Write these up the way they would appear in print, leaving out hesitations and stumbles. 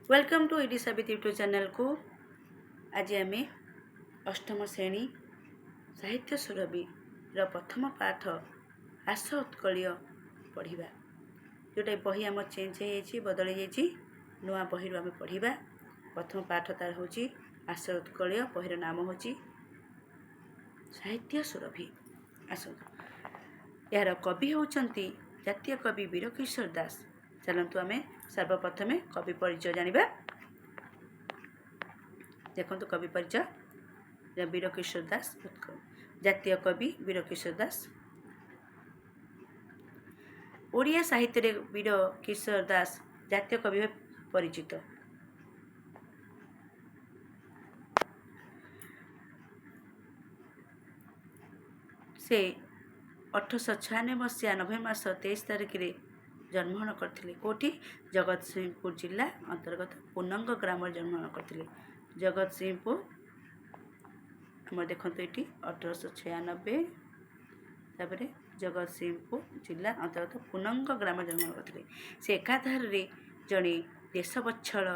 Welcome to ED साबित YouTube channel को। आज आम अष्टम श्रेणी साहित्य सुरभि प्रथम पाठ आस उत्कल पढ़ा जोटा बही आम चेंज हो बदल जाइए नुआ बही आम पढ़ा। प्रथम पाठ तार हूँ आस उत्कल बहीर नाम हूँ साहित्य सुरभि। आसतु यार कवि होउचंती जातीय कवि वीरकिशोर दास। चलतु आम सर्वप्रथम कवि परिचय जानिबा। देखंतु कवि परिचय वीरकिशोर दास जातीय कवि वीरकिशोर दास। ओडिया साहित्य रे वीरकिशोर दास जातीय कवि भाବେ परिचित। से 1896 मसीहा नवेम्बर मास 23 तारिख रे जन्मग्रहण करथिले। कोठी जगतसिंहपुर जिला अंतर्गत पुनंग ग्राम जन्मग्रहण करथिले। जगतसिंहपुर हम देखते ये 1896 तापर जगतसिंहपुर जिला अंतर्गत पुनंग ग्राम जन्मग्रहण करथिले। से एकाधार रे जड़े देशवत्सल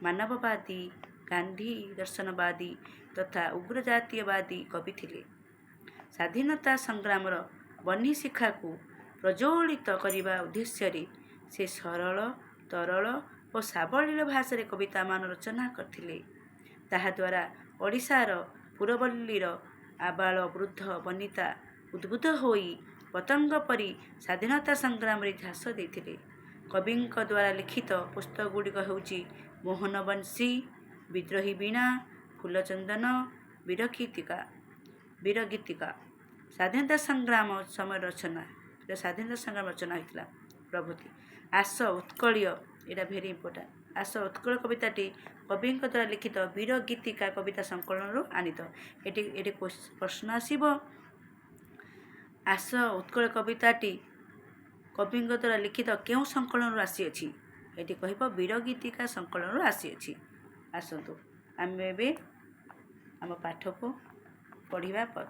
मानववादी गांधी दर्शनवादी तथा उग्र जातीयवादी कवि थिले। स्वाधीनता संग्राम बन्ही शिखा को प्रज्वलित करने उद्देश्य से सरल तरल और सावलील भाषा कविता मान रचना करथिले। ताहाद्वारा ओडिशार पुरवल्लीर आबाल वृद्ध वनिता उद्बुद्ध होई पतंग परी स्वाधीनता संग्राम रे झास देथिले। कविंक द्वारा लिखित पुस्तक गुड़िक हेउची मोहनबंशी, विद्रोही वीणा, फूलचंदन, वीरगीतिका। स्वाधीनता संग्राम समय रचना स्वाधीनता संग्राम रचना होता प्रभृति। आस उत्कल यहाँ भेरी इंपोर्टाट। आस उत्कल कविताटी कवि द्वारा लिखित वीरगीतिका कविता संकलन आनीत। ये प्रश्न आसब आस उत्कल कविताटी कवि द्वारा लिखित क्यों संकलन आसी अच्छी ये कह वीरगीतिका संकलन आसी अच्छी। आसतु आम आम पाठ को पढ़ा।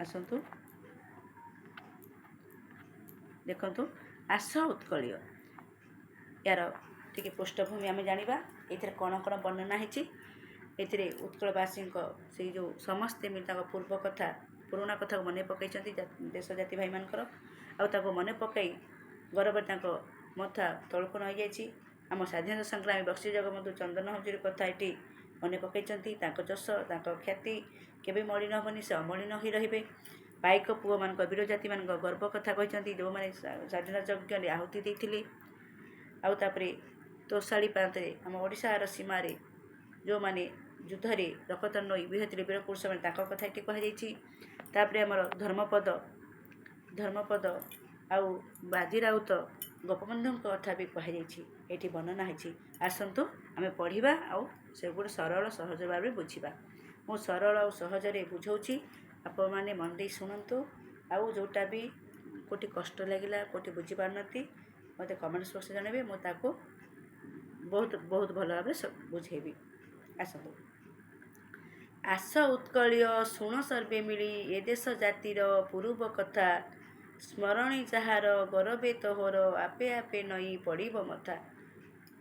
आसतु देखंतु आस उत्कल यार टिके पृष्ठभूमि आम जानिबा। एथिरे कौन कौन वर्णना होती एथिरे उत्कलवासी से जो समस्ते मिल पूर्व कथा पुराणा कथा मन पकई देश जाति भाई मानकर आउ मन पकई गर्व मथा तलुक नई जाइए। आम स्वाधीनता संग्रामी बक्सी जगबंधु चंदन हजूरी कथा ये मन पकई जश ख्याति केवे मलिन हेनी से अमलिन हो रे। पाइक पुओ मान वीर जाति मान गर्व कथा कहते जो मैंने स्वाधीनता यज्ञ आहुति देते। आउे तोशाड़ी प्रांत आम ओडिशार सीमार जो मैंने युद्ध में रक्त नई विहती वीर पुरुष मैंने कथा ये कहुपर आमर धर्मपद आउ बाजी राउत गोपबंधु कथा भी कहुई ये वर्णना होती। आसतु आम पढ़ा आउ से गुड़ सरल सहज भाव बुझा। मु सरल और सहजरे बुझाऊँगी आपण मैंने मन दे शुणु। आउ जोटा भी कोटी कष्ट लगिला कोटी बुझीपारती मत कमेंट्स बॉक्स जनइबे मुझे बहुत बहुत भल भाव बुझेबी। आसतु आस उत्कल शुण सर्वे मिली ए देश जातिर पूर्व कथा स्मरणी जार गरबे तोहर आपे आपे नई पड़ब मथा।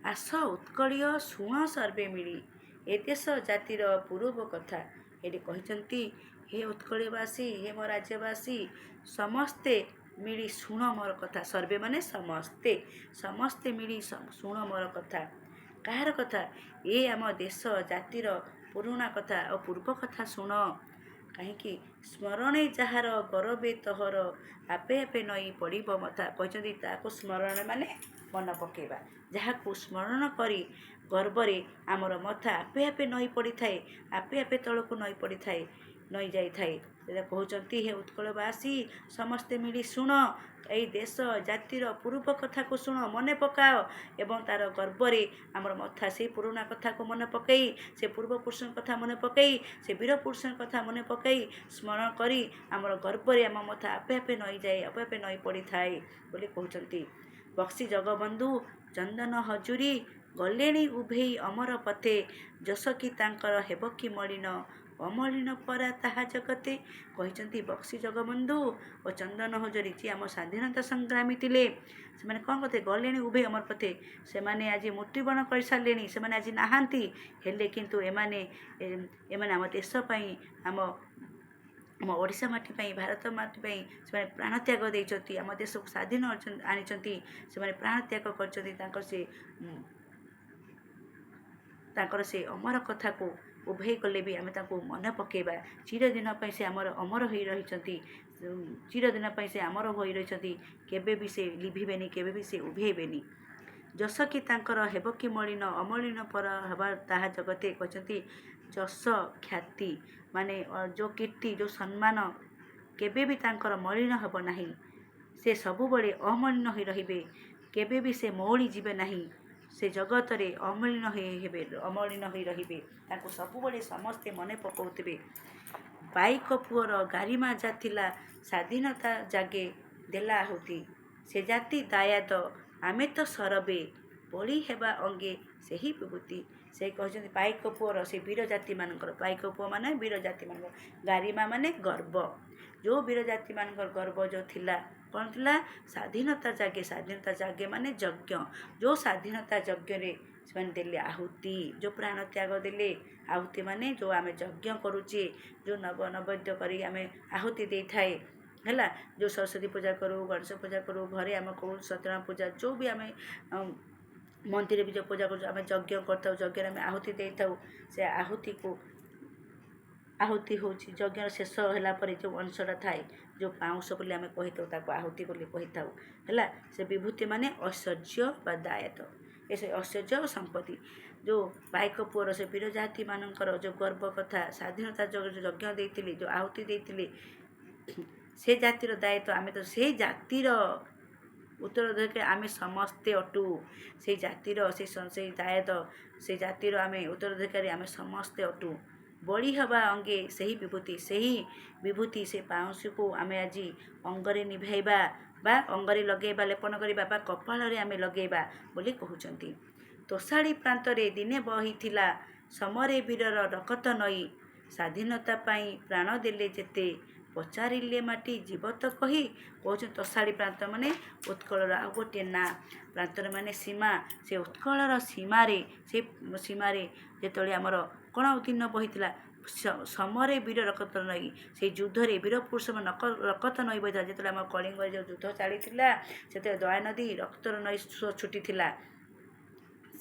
आस उत्कल शुण सर्वे मिली ए देश जातिर पूर्व कथा ये कहते हे उत्कलवासी हे मो राज्यवासी समस्ते मिली शुण मोर कथा। सर्वे माने समस्ते समस्ते मिली शुण मोर कथा। कहार कथा ये आम देश जातिर पुराणा कथा और पूर्व कथा शुण कहीं स्मरणे जार गरबे तोहर आपे आपे नई पड़ब मथा। कहते स्मरण माने मन पकेबा जहाँ स्मरण करी गर्वरे आमर मथा आपे आपे नई पड़ी थाए आपे आपे तलक नई पड़ी थाए नई जाई थाए। कहते हे उत्कलवासी समस्ते मिली शुण यही देश जातिर पूर्व कथा को शुण मन पकाओ एवं तार गर्वरे आमर मथा से पुराणा कथा को मन पकई से पूर्व पुरुष कथा मन पकई से वीर पुरुष कथा मन पकई स्मरण करी आमर गर्वरे आम मथा आपे आपे नई जाए आपे आपे नई पड़ी थाए बोली कहते। बक्सी जगबंधु चंदन हजूरी गलेणी उभेई अमर पथे जश कि तांकर हेब कि मलिन ଅମଳିନ ପରା ତାହା ଜଗତେ କହିଛନ୍ତି ବକ୍ସି ଜଗବନ୍ଧୁ ଓ ଚନ୍ଦନ ହଜରି ଯିଏ ଆମ ସ୍ୱାଧୀନତା ସଂଗ୍ରାମୀ ଥିଲେ। ସେମାନେ କ'ଣ କରିଥିଲେ? ଗଲେଣି ଉଭେ ଅମର ପଥେ। ସେମାନେ ଆଜି ମୃତ୍ୟୁବରଣ କରିସାରିଲେଣି, ସେମାନେ ଆଜି ନାହାନ୍ତି। ହେଲେ କିନ୍ତୁ ଏମାନେ ଆମ ଦେଶ ପାଇଁ, ଆମ ଓଡ଼ିଶା ମାଟି ପାଇଁ, ଭାରତ ମାଟି ପାଇଁ ସେମାନେ ପ୍ରାଣତ୍ୟାଗ ଦେଇଛନ୍ତି, ଆମ ଦେଶକୁ ସ୍ୱାଧୀନ ଆଣିଛନ୍ତି। ସେମାନେ ପ୍ରାଣତ୍ୟାଗ କରିଛନ୍ତି। ତାଙ୍କର ସେ ଅମର କଥାକୁ ଉଭେଇ କଲେ ବି ଆମେ ତାଙ୍କୁ ମନେ ପକାଇବା। ଚିରଦିନ ପାଇଁ ସେ ଆମର ଅମର ହୋଇ ରହିଛନ୍ତି। ଚିରଦିନ ପାଇଁ ସେ ଅମର ହୋଇ ରହିଛନ୍ତି। କେବେ ବି ସେ ଲିଭିବେନି, କେବେ ବି ସେ ଉଭେଇବେନି। ଯଶ କି ତାଙ୍କର ହେବ କି ମଳିନ, ଅମଳିନ ପର ହେବା ତାହା ଜଗତେ କହିଛନ୍ତି। ଯଶ ଖ୍ୟାତି ମାନେ ଯେଉଁ କୀର୍ତ୍ତି, ଯେଉଁ ସମ୍ମାନ କେବେ ବି ତାଙ୍କର ମଳିନ ହେବ ନାହିଁ। ସେ ସବୁବେଳେ ଅମଳିନ ହୋଇ ରହିବେ। କେବେ ବି ସେ ମଉଳି ଯିବେ ନାହିଁ। ସେ ଜଗତରେ ଅମଳିନ ହୋଇ ରହିବେ। ତାଙ୍କୁ ସବୁବେଳେ ସମସ୍ତେ ମନେ ପକାଉଥିବେ। ପାଇକ ପୁଅର ଗାରିମା ଯା ଥିଲା, ସ୍ୱାଧୀନତା ଜାଗେ ଦେଲା ଆହୁତି। ସେ ଜାତି ଦାୟାଦ ଆମେ ତ ସରବେ, ବଳି ହେବା ଅଙ୍ଗେ ସେହି ବିଭୂତି। ସେ କହିଛନ୍ତି ପାଇକ ପୁଅର, ସେ ବୀର ଜାତିମାନଙ୍କର, ପାଇକ ପୁଅ ମାନେ ବୀର ଜାତିମାନଙ୍କର, ଗାରିମା ମାନେ ଗର୍ବ। ଯେଉଁ ବୀର ଜାତିମାନଙ୍କର ଗର୍ବ ଯେଉଁ ଥିଲା, କ'ଣ ଥିଲା? ସ୍ୱାଧୀନତା ଜାଗେ ମାନେ ଯଜ୍ଞ। ଯେଉଁ ସ୍ୱାଧୀନତା ଯଜ୍ଞରେ ସେମାନେ ଦେଲେ ଆହୁତି, ଯେଉଁ ପ୍ରାଣ ତ୍ୟାଗ ଦେଲେ। ଆହୁତି ମାନେ ଯେଉଁ ଆମେ ଯଜ୍ଞ କରୁଛେ, ଯେଉଁ ନୈବେଦ୍ୟ କରି ଆମେ ଆହୁତି ଦେଇଥାଏ ହେଲା। ଯେଉଁ ସରସ୍ୱତୀ ପୂଜା କରୁ, ଗଣେଶ ପୂଜା କରୁ, ଘରେ ଆମେ କରୁ ସତ୍ୟନାରାୟଣ ପୂଜା, ଯେଉଁ ବି ଆମେ ମନ୍ଦିରରେ ବି ଯେଉଁ ପୂଜା କରୁଛୁ, ଆମେ ଯଜ୍ଞ କରିଥାଉ, ଯଜ୍ଞରେ ଆମେ ଆହୁତି ଦେଇଥାଉ। ସେ ଆହୁତି ହେଉଛି ଯଜ୍ଞର ଶେଷ ହେଲା ପରେ ଯେଉଁ ଅଂଶଟା ଥାଏ, ଯେଉଁ ପାଉଁଶ ବୋଲି ଆମେ କହିଥାଉ, ତାକୁ ଆହୁତି ବୋଲି କହିଥାଉ ହେଲା। ସେ ବିଭୂତି ମାନେ ଐଶ୍ୱର୍ଯ୍ୟ ବା ଦାୟତ, ସେ ଐଶ୍ୱର୍ଯ୍ୟ ଓ ସମ୍ପତ୍ତି। ଯେଉଁ ପାଇକ ପୁଅର, ସେ ବୀର ଜାତିମାନଙ୍କର ଯେଉଁ ଗର୍ବ କଥା, ସ୍ୱାଧୀନତା ଯଜ୍ଞ ଦେଇଥିଲେ, ଯେଉଁ ଆହୁତି ଦେଇଥିଲେ, ସେ ଜାତିର ଦାୟିତ୍ୱ। ଆମେ ତ ସେଇ ଜାତିର ଉତ୍ତରାଧିକାରୀ ଆମେ ସମସ୍ତେ ଅଟୁ। ସେଇ ଜାତିର ସେଇ ଦାୟିତ୍ୱ, ସେଇ ଜାତିର ଆମେ ଉତ୍ତରାଧିକାରୀ ଆମେ ସମସ୍ତେ ଅଟୁ। ବଳି ହେବା ଅଙ୍ଗେ ସେହି ବିଭୂତି, ସେ ପାଉଁଶକୁ ଆମେ ଆଜି ଅଙ୍ଗରେ ନିଭାଇବା ବା ଅଙ୍ଗରେ ଲଗାଇବା, ଲେପନ କରିବା ବା କପାଳରେ ଆମେ ଲଗାଇବା ବୋଲି କହୁଛନ୍ତି। ତୋଷାଳି ପ୍ରାନ୍ତରେ ଦିନେ ବହିଥିଲା, ସମରେ ବୀରର ରକତ ନଈ। ସ୍ୱାଧୀନତା ପାଇଁ ପ୍ରାଣ ଦେଲେ ଯେତେ, ପଚାରିଲେ ମାଟି ଯିବ ତ କହି। କହୁଛନ୍ତି ତୋଷାଳି ପ୍ରାନ୍ତ ମାନେ ଉତ୍କଳର ଆଉ ଗୋଟିଏ ନାଁ। ପ୍ରାନ୍ତର ମାନେ ସୀମା। ସେ ଉତ୍କଳର ସୀମାରେ ଯେତେବେଳେ ଆମର କ'ଣ ଦିନ ବହିଥିଲା, ସମରେ ବୀର ରକତ ନଈ। ସେଇ ଯୁଦ୍ଧରେ ବୀର ପୁରୁଷମାନେ ରକତ ନଈ ବହିଥିଲା। ଯେତେବେଳେ ଆମ କଳିଙ୍ଗରେ ଯେଉଁ ଯୁଦ୍ଧ ଚାଲିଥିଲା, ସେତେବେଳେ ଦୟାନଦୀ ରକ୍ତର ନଈ ଛୁଟିଥିଲା।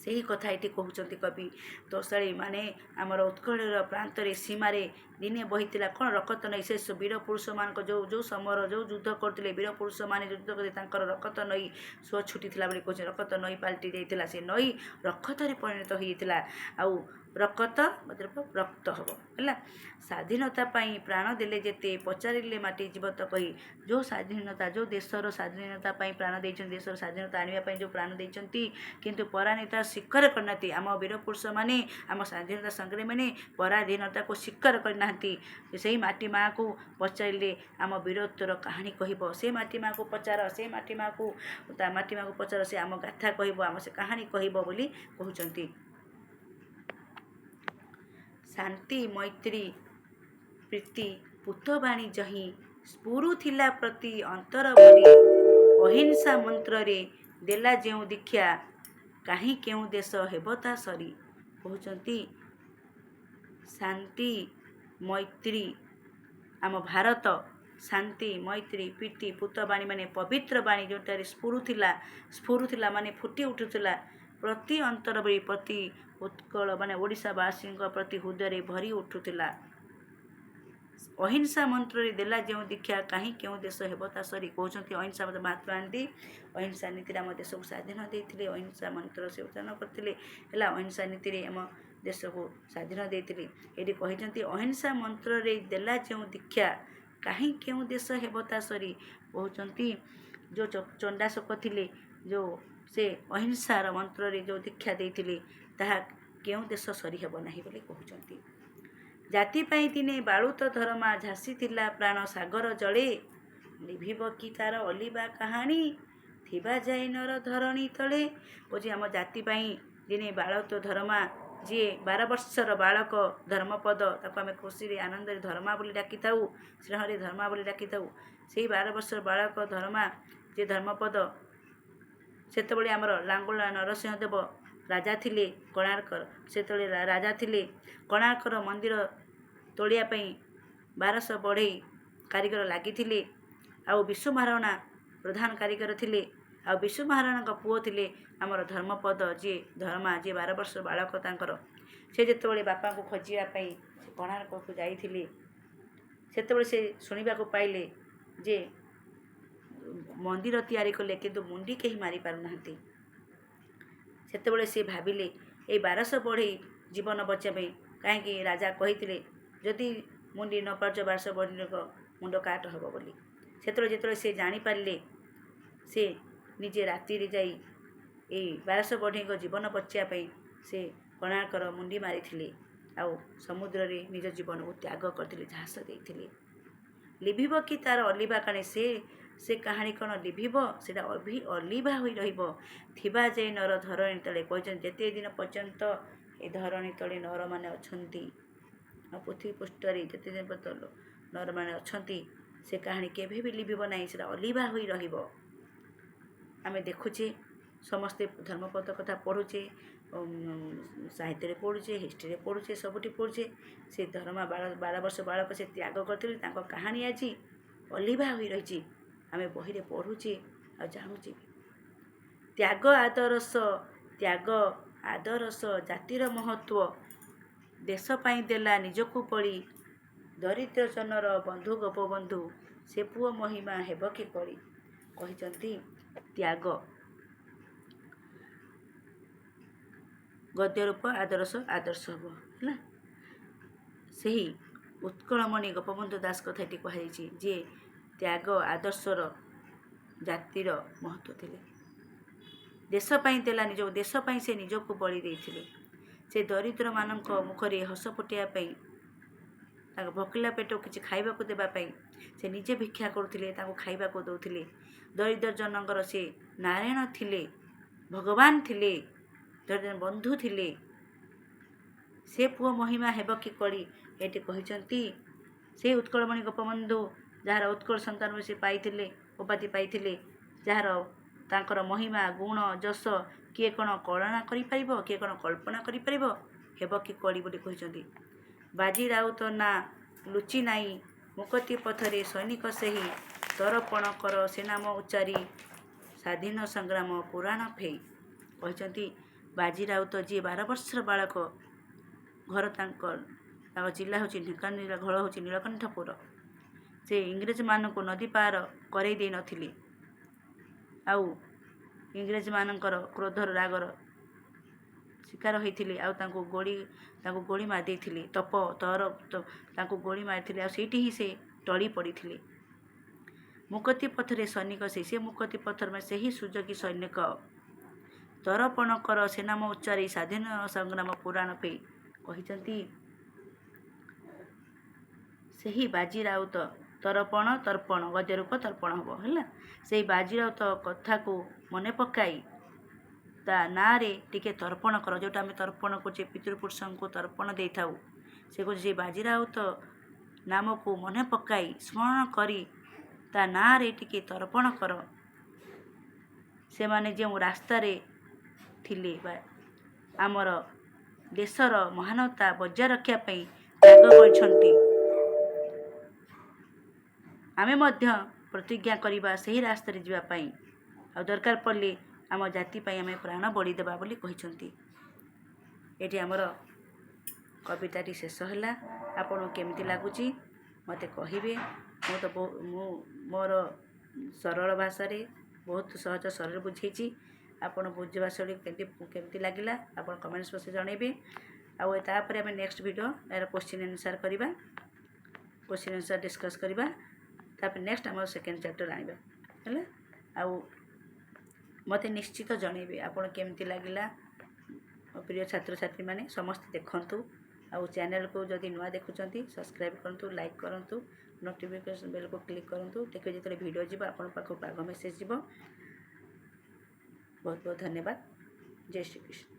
ସେହି କଥା ଏଠି କହୁଛନ୍ତି କବି। ତୋଷାଳି ମାନେ ଆମର ଉତ୍କଳର ପ୍ରାନ୍ତରେ, ସୀମାରେ ଦିନେ ବହିଥିଲା କ'ଣ? ରକତ ନଈ। ସେ ବୀର ପୁରୁଷମାନଙ୍କ ଯେଉଁ ସମର, ଯେଉଁ ଯୁଦ୍ଧ କରୁଥିଲେ, ବୀର ପୁରୁଷମାନେ ଯୁଦ୍ଧ କରିଥିଲେ, ତାଙ୍କର ରକତ ନଈ ସୁଅ ଛୁଟିଥିଲା ବୋଲି କହୁଛନ୍ତି। ରକତ ନଈ ପାଲଟି ଯାଇଥିଲା। ସେ ନଈ ରକତରେ ପରିଣତ ହୋଇଯାଇଥିଲା। ଆଉ ରକତ ରକ୍ତ ହେବ ହେଲା। ସ୍ୱାଧୀନତା ପାଇଁ ପ୍ରାଣ ଦେଲେ ଯେତେ, ପଚାରିଲେ ମାଟି ଯିବ ତ କହି। ଯେଉଁ ସ୍ୱାଧୀନତା, ଯେଉଁ ଦେଶର ସ୍ୱାଧୀନତା ପାଇଁ ପ୍ରାଣ ଦେଇଛନ୍ତି, ଦେଶର ସ୍ୱାଧୀନତା ଆଣିବା ପାଇଁ ଯେଉଁ ପ୍ରାଣ ଦେଇଛନ୍ତି, କିନ୍ତୁ ପରାଧୀନତା ସ୍ୱୀକାର କରିନାହାନ୍ତି। ଆମ ବୀରପୁରୁଷମାନେ, ଆମ ସ୍ୱାଧୀନତା ସଂଗ୍ରାମୀମାନେ ପରାଧୀନତାକୁ ସ୍ୱୀକାର କରିନାହାନ୍ତି। ସେହି ମାଟି ମାଆକୁ ପଚାରିଲେ ଆମ ବୀରତ୍ୱର କାହାଣୀ କହିବ। ସେ ମାଟି ମାଆକୁ ପଚାର, ସେ ମାଟି ମାଆକୁ ପଚାର, ସେ ଆମ ଗାଥା କହିବ, ଆମ ସେ କାହାଣୀ କହିବ ବୋଲି କହୁଛନ୍ତି। ଶାନ୍ତି ମୈତ୍ରୀ ପ୍ରୀତି ପୂତବାଣୀ ଯହିଁ, ସ୍ଫୁରୁଥିଲା ପ୍ରତି ଅନ୍ତର ଭରି। ଅହିଂସା ମନ୍ତ୍ରରେ ଦେଲା ଯେଉଁ ଦୀକ୍ଷା, କାହିଁ କେଉଁ ଦେଶ ହେବ ତା ସରି। କହୁଛନ୍ତି ଶାନ୍ତି ମୈତ୍ରୀ, ଆମ ଭାରତ ଶାନ୍ତି ମୈତ୍ରୀ ପ୍ରୀତି ପୂତବାଣୀ ମାନେ ପବିତ୍ର ବାଣୀ, ଯେଉଁଟାରେ ସ୍ଫୁରୁଥିଲା ମାନେ ଫୁଟି ଉଠୁଥିଲା, ପ୍ରତି ଅନ୍ତର ଭଳି, ପ୍ରତି ଉତ୍କଳ ମାନେ ଓଡ଼ିଶାବାସୀଙ୍କ ପ୍ରତି ହୃଦୟରେ ଭରି ଉଠୁଥିଲା। ଅହିଂସା ମନ୍ତ୍ରରେ ଦେଲା ଯେଉଁ ଦୀକ୍ଷା, କାହିଁ କେଉଁ ଦେଶ ହେବ ତା ସରି। କହୁଛନ୍ତି ଅହିଂସା ମହାତ୍ମା ଗାନ୍ଧୀ ଅହିଂସା ନୀତିରେ ଆମ ଦେଶକୁ ସ୍ୱାଧୀନ ଦେଇଥିଲେ। ଅହିଂସା ମନ୍ତ୍ର ସେ ଉଚ୍ଚାରଣ କରିଥିଲେ ହେଲା। ଅହିଂସା ନୀତିରେ ଆମ ଦେଶକୁ ସ୍ୱାଧୀନ ଦେଇଥିଲେ। ଏଠି କହିଛନ୍ତି ଅହିଂସା ମନ୍ତ୍ରରେ ଦେଲା ଯେଉଁ ଦୀକ୍ଷା, କାହିଁ କେଉଁ ଦେଶ ହେବ ତା ସରି। କହୁଛନ୍ତି ଯେଉଁ ଚଣ୍ଡାଶୋକ ଥିଲେ, ଯେଉଁ ସେ ଅହିଂସାର ମନ୍ତ୍ରରେ ଯେଉଁ ଦୀକ୍ଷା ଦେଇଥିଲେ, ତାହା କେଉଁ ଦେଶ ସରି ହେବ ନାହିଁ ବୋଲି କହୁଛନ୍ତି। ଜାତି ପାଇଁ ଦିନେ ବାଳୁତ ଧରମା, ଝାସିଥିଲା ପ୍ରାଣ ସାଗର ଜଳେ। ଲିଭିବ କି ତାର ଅଲିବା କାହାଣୀ, ଥିବା ଯାଇ ନର ଧରଣୀ ତଳେ। କହୁଛି ଆମ ଜାତି ପାଇଁ ଦିନେ ବାଳୁତ ଧରମା जी 12 वर्षर बालक धर्मपद ताको आम खुशी आनंद धर्मा बोली डाकी स्नेह धर्मा बोली डाकी से 12 वर्षर बालक धर्मा जे धर्मपद सेतबेले आमर लांगुला नरसिंहदेव राजा थिले कोणार्कर सेतबेले राजा थिले कोणार्कर मंदिर तोड़िया 1200 बढ़ई कारीगर लगी आउ विश्व महाराणा प्रधान कारीगर थिले आ विश्व महाराणा पुओ थिले आमर धर्मपद जी धर्मा जी 12 वर्ष बालक तांकर से जेतेबेले बापा को खोजापी कोणार्क को जाइथिले सेतेबेले से शुणा पाइले जे मंदिर तैयारी कले किंतु मुंडी कहीं मारी पारना सेतेबेले से भाविले ये 1200 बढ़ई जीवन बचाई कहीं राजा कही जदि मुंडी न पार्च 1200 बढ़ई मुंड काट हम बोली से से जानीपारे से निजे राति जाई 1200 बढ़ई जीवन बचाई से कोणार्कर मुंडी मारी आउ समुद्र रे निज जीवन को त्याग करते जहाज देते लिभिब कि तार अलिभा काणे से कहानी कौन लिभिब से अलिभा हो रहा जाए नर धरणी तले कहते जिते दिन पर्यंत ए धरणी तले नर मैंने अच्छा पृथ्वी पृष्ठ जिते दिन पर्यंत नर मैंने अच्छा से कहानी केभी भी लिभिब ना से अलिभा हो रमें देखुचे समस्ते धर्मपद कथा पढ़ुचे साहित्य पढ़ुचे हिस्ट्री पढ़ुचे सबुठी पढ़ुचे से धर्मा 12 वर्ष बालक से त्याग करते कहानी आज अलिभा हो रही आम बही पढ़ुचे आ जानूचे त्याग आदरस जातिर महत्व देशपाई देला निजकू पड़ी दरिद्र जनर बंधु गोपबंधु से पुओ महिमा हेब कि करी कहते त्याग गद्य रूप आदर्श हम है से ही उत्कलमणि गोपबंधु दास कथाटी कहुई जे त्याग आदर्शर जातिर महत्व थिले देशपाई देला निज देशपाई से निजको बलि देइथिले से दरिद्र मानक मुखरे हस फुटाइवाई भोकिला पेट किसी खाइबाकू देवाई से निजे भिक्षा करुले खाइबाकू दौले दरिद्र जनकर से नारायण थिले भगवान थिले दरिद्र बंधु थिले से पुओ महिमा हेब कि कड़ी ये कहते से उत्कलमणि गोपबंधु जार उत्कल संतान से पाइथिले उपाधि पाइथिले जार तांकर महिमा गुण जस किए कौन कल्पना करिपारिबो किए कौन कल्पना करिपारिबो हेब कि कड़ी बोली कहते बाजी राउत ना लुचि नाई मुकति पथरे सैनिक सेही तर्पण कर से नाम उच्चारी स्वाधीन संग्राम पुराण फेई कहते बाजी राउत जी 12 वर्षर बालक घर जिला हूँ ढेंकानाळ घर हूँ नीलकंठपुर से इंग्रेज मान को नदी पार करई दे नथिले आउ इंग्रेज मानकर क्रोधर रागर शिकार होते आउ गोली मार देथिले तप तर गोली मारी आठी ही से टली पड़ी मुकति पथरे सैनिक से मुकति पथर में से ही सुजोगी सैनिक तर्पण कर से नाम उच्चारी स्वाधीन संग्राम पुराण पे कहते से ही बाजी राउत तर्पण तर्पण गद्य रूप तर्पण हम है से बाजी राउत कथा को मन पकाई ता ना रे टिके तर्पण कर जोटा आम तर्पण करे पितृपुरुष को तर्पण दे था से कहे बाजी राउत नाम को मन पकाई स्मरण करी ता ना रे टिके तर्पण कर से माने जो रास्ता थिले आमर देशर महानता बजाय रखापी त्याग करछंती आमे मध्य प्रतिज्ञा करिबा सही रास्ता रे जीवापाई आ दरकार पड़े आम जाति आम प्राण बड़ी देबा बोली कहछंती एठी आमर कविताटी शेष है आपन केमती लगुच मते कहिबे मु तो मोर सरल भाषा रे बहुत सहज सरल बुझेछि आपन बुझवा शैली केमती लगिला आपन कमेंट्स बक्स जनइबे आउ तापर आम नेक्स्ट वीडियो यार क्वेश्चन आंसर करबा क्वेश्चन आंसर डिस्कस करबा तापर नेक्स्ट आम सेकेंड चैप्टर आनिबा है आउ मते निश्चित जनइबे आपन केमती लगिला प्रिय छात्र छात्री माने समस्त देखंतु आउ चैनल को जदि नुआ देखुचंती सब्सक्राइब करंतु लाइक करंतु नोटिफिकेशन बेल को क्लिक करंतु देखिए जिते वीडियो जीवा आपन पाखो आग मेसेज जीव बहुत बहुत धन्यवाद जय श्री कृष्ण।